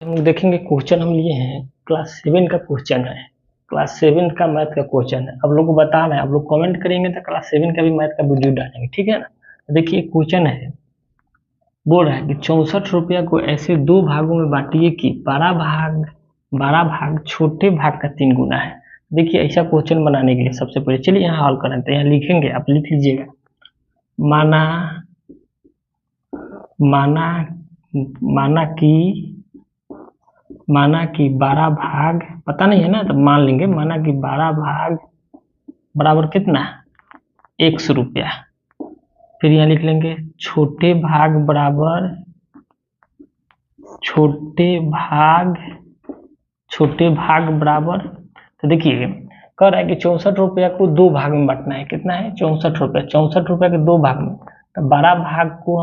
हम लोग देखेंगे क्वेश्चन हम लिए हैं क्लास 7 का क्वेश्चन है। क्लास 7 का मैथ का क्वेश्चन है। अब लोग को बताना है, आप लोग कमेंट करेंगे तो क्लास 7 का भी मैथ का वीडियो डालेंगे, ठीक है ना। तो देखिए क्वेश्चन है, बोल रहा है कि 64 रुपया को ऐसे दो भागों में बांटिए कि बड़ा भाग छोटे भाग का 3 गुना है। देखिए ऐसा क्वेश्चन बनाने के लिए सबसे पहले चलिए यहाँ हल करें। तो यहाँ लिखेंगे, आप लिख लीजिएगा, माना माना माना कि 12 भाग, पता नहीं है ना तो मान लेंगे, माना कि 12 भाग बराबर कितना, 100 रुपया। फिर यहाँ लिख लेंगे छोटे भाग बराबर छोटे भाग बराबर। तो देखिए कह रहा है कि 64 रुपया को दो भाग में बांटना है। कितना है, 64 रुपया। 64 रुपया के दो भाग में, तो बड़ा भाग को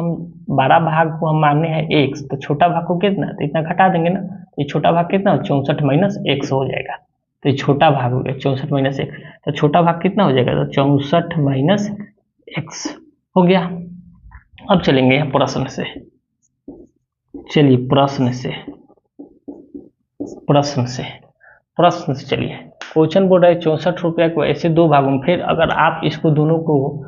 हम माने हैं x, तो छोटा भाग को कितना, तो इतना घटा देंगे ना। तो ये छोटा भाग कितना, 64 माइनस x हो जाएगा। तो ये छोटा भाग हो गया 64 माइनस x। तो छोटा भाग कितना हो जाएगा, तो 64 माइनस x हो गया। अब चलेंगे यहाँ प्रश्न से। चलिए प्रश्न से चलिए। क्वेश्चन बोल रहा है 64 रुपया को ऐसे दो भागों में, फिर अगर आप इसको दोनों को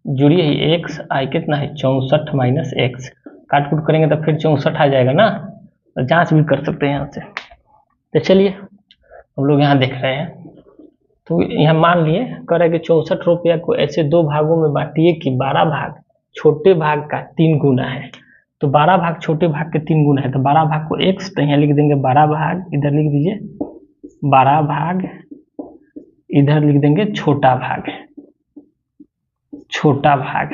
जुड़िए ही, x आई कितना है 64 माइनस एक्स, काट कूट करेंगे तो फिर 64 आ जाएगा ना। तो जांच भी कर सकते हैं यहाँ से। तो चलिए हम लोग यहाँ देख रहे हैं, तो यहाँ मान लिए कह रहा है कि 64 रुपया को ऐसे दो भागों में बांटिए कि 12 भाग छोटे भाग का 3 गुना है। तो 12 भाग छोटे भाग के 3 गुना है, तो 12 भाग को x, तो यहाँ लिख देंगे 12 भाग, इधर लिख दीजिए 12 भाग, इधर लिख देंगे छोटा भाग।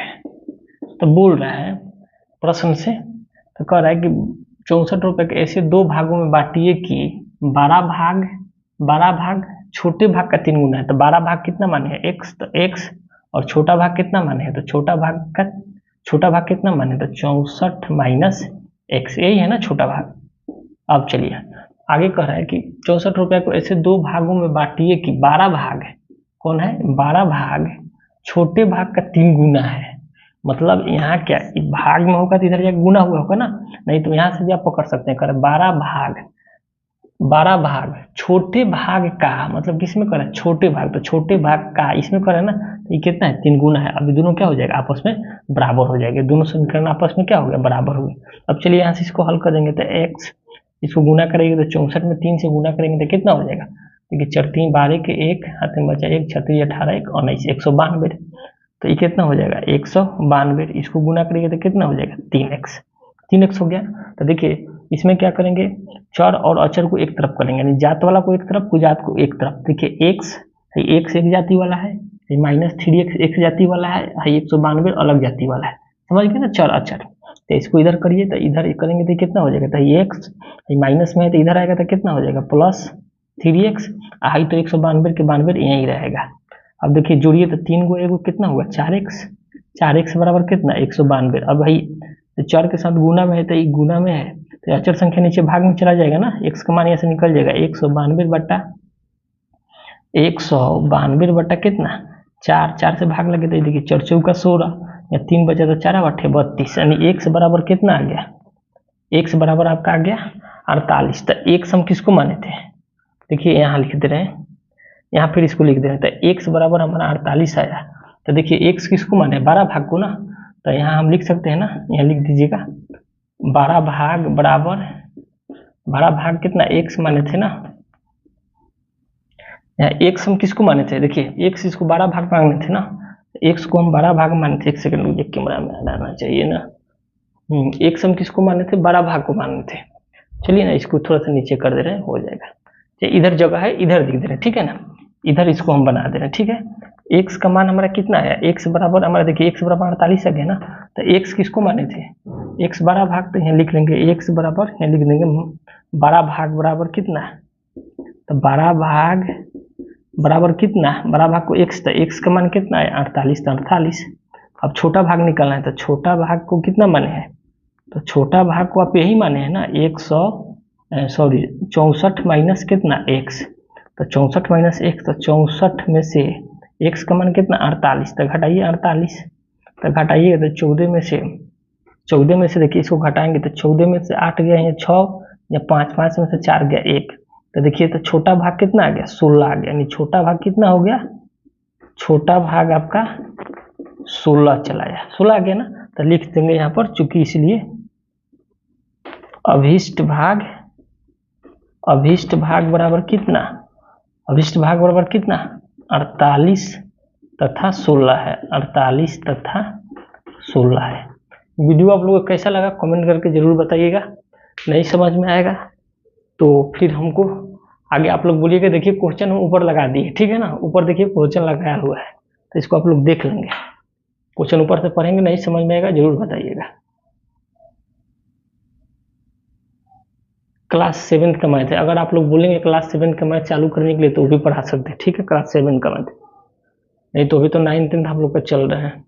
तो बोल रहा है प्रश्न से, तो कह रहा है कि 64 रुपये के ऐसे दो भागों में बांटिए कि 12 भाग छोटे भाग का 3 गुना है। तो 12 भाग कितना माने है x, तो x, और छोटा भाग कितना माने है, तो छोटा भाग कितना माने, तो 64 माइनस एक्स, यही है ना छोटा भाग। अब चलिए आगे कह रहा है कि 64 रुपया को ऐसे दो भागों में बांटिए कि 12 भाग कौन है, 12 भाग छोटे भाग का 3 गुना है। मतलब यहाँ क्या, भाग में होगा तो इधर जाके गुना हुआ होगा ना, नहीं तो यहाँ से भी आप पकड़ सकते हैं। कर 12 भाग छोटे भाग का, मतलब किसमें करें, छोटे भाग, तो छोटे भाग का इसमें करें ना, तो ये कितना है 3 गुना है। अब दोनों क्या हो जाएगा, आपस में बराबर हो जाएंगे। दोनों समीकरण आपस में क्या हो गया, बराबर हो गए। अब चलिए यहाँ से इसको हल कर देंगे, तो x इसको गुना करेंगे तो 64 में 3 से गुना करेंगे तो कितना हो जाएगा, देखिए 4 3 12 के 1 हाथ में बचा 1, 36 18 1 19, 192। तो ये कितना हो जाएगा 192। इसको गुना करेंगे तो कितना हो जाएगा 3x हो गया। तो देखिए इसमें क्या करेंगे, चर और अचर को एक तरफ करेंगे, यानी जात वाला को एक तरफ, कुजात को एक तरफ। देखिए x एक जाति वाला है, माइनस 3x एक जाति वाला है, 192 अलग जाति वाला है, समझ गए ना, चर अचर। तो इसको इधर करिए, तो इधर करेंगे तो कितना हो जाएगा, तो ये x माइनस में है तो इधर आएगा तो कितना हो जाएगा प्लस 3x, हाई तो 192 के 92 यहीं रहेगा। अब देखिए जोड़िए, तो 3 को एगो कितना होगा 4x बराबर कितना 192। अब भाई तो चर के साथ गुना में है, तो ये गुना में है तो अचर संख्या नीचे भाग में चला जाएगा ना, x का मान यहाँ से निकल जाएगा 192 बटा कितना 4 से भाग लगे, तो देखिए 4 चौका 16, या 3 बचा तो 4 8 32, यानी x बराबर कितना आ गया, x बराबर आपका आ गया 48। तो x हम किसको माने थे, देखिए यहाँ लिख दे रहे हैं, यहाँ फिर इसको लिख दे रहे हैं, तो x बराबर हमारा 48 आया। तो देखिए x किसको माने, 12 भाग को ना, तो यहाँ हम लिख सकते हैं ना, यहाँ लिख दीजिएगा 12 भाग बराबर, 12 भाग कितना x माने थे ना, यहाँ x हम किसको माने थे, देखिए x इसको 12 भाग मांगने थे ना, x को हम 12 भाग माने थे। एक सेकंड मुझे कैमरा में आना चाहिए ना, x हम किसको माने थे, 12 भाग को माने थे। चलिए ना इसको थोड़ा सा नीचे कर दे रहे हैं, हो जाएगा। इधर जगह है, इधर लिख दे रहे हैं, ठीक है ना, इधर इसको हम बना दे रहे हैं, ठीक है। x का मान हमारा कितना है, x बराबर हमारा देखिए x बराबर 48 आ गया ना, तो x किसको माने थे, x 12 भाग, तो यहाँ लिख लेंगे x बराबर, यहाँ लिख देंगे 12 भाग बराबर कितना, तो 12 भाग बराबर कितना, 12 भाग को x, तो x का मान कितना है 48, तो 48। अब छोटा भाग निकालना है, तो छोटा भाग को कितना माने हैं, तो छोटा भाग को आप यही माने हैं ना 64 माइनस कितना x, तो 64 माइनस x, तो 64 में से x का मान कितना 48, तो घटाइए 48, तो घटाइएगा तो 14 में से 14 में से देखिए इसको घटाएंगे तो 14 में से 8 गया यहाँ 6 या 5, 5 में से 4 गया 1, तो देखिए तो छोटा भाग कितना आ गया 16 आ गया, यानी छोटा भाग कितना हो गया, छोटा भाग आपका 16 चला गया, 16 आ गया ना। तो लिख देंगे यहाँ पर, चूंकि इसलिए अभिष्ट भाग बराबर कितना, अभिष्ट भाग बराबर कितना 48 तथा 16 है, 48 तथा 16 है। वीडियो आप लोगों को कैसा लगा कमेंट करके जरूर बताइएगा, नहीं समझ में आएगा तो फिर हमको आगे आप लोग बोलिएगा। देखिए क्वेश्चन हम ऊपर लगा दिए, ठीक है ना, ऊपर देखिए क्वेश्चन लगाया हुआ है, तो इसको आप लोग देख लेंगे, क्वेश्चन ऊपर से पढ़ेंगे, नहीं समझ में आएगा जरूर बताइएगा। क्लास 7 का मैथ है, अगर आप लोग बोलेंगे क्लास 7 का मैथ चालू करने के लिए तो वो भी पढ़ा सकते हैं, ठीक है, क्लास 7 का मैथ, नहीं तो अभी तो 9, 10 हम लोग का चल रहे हैं।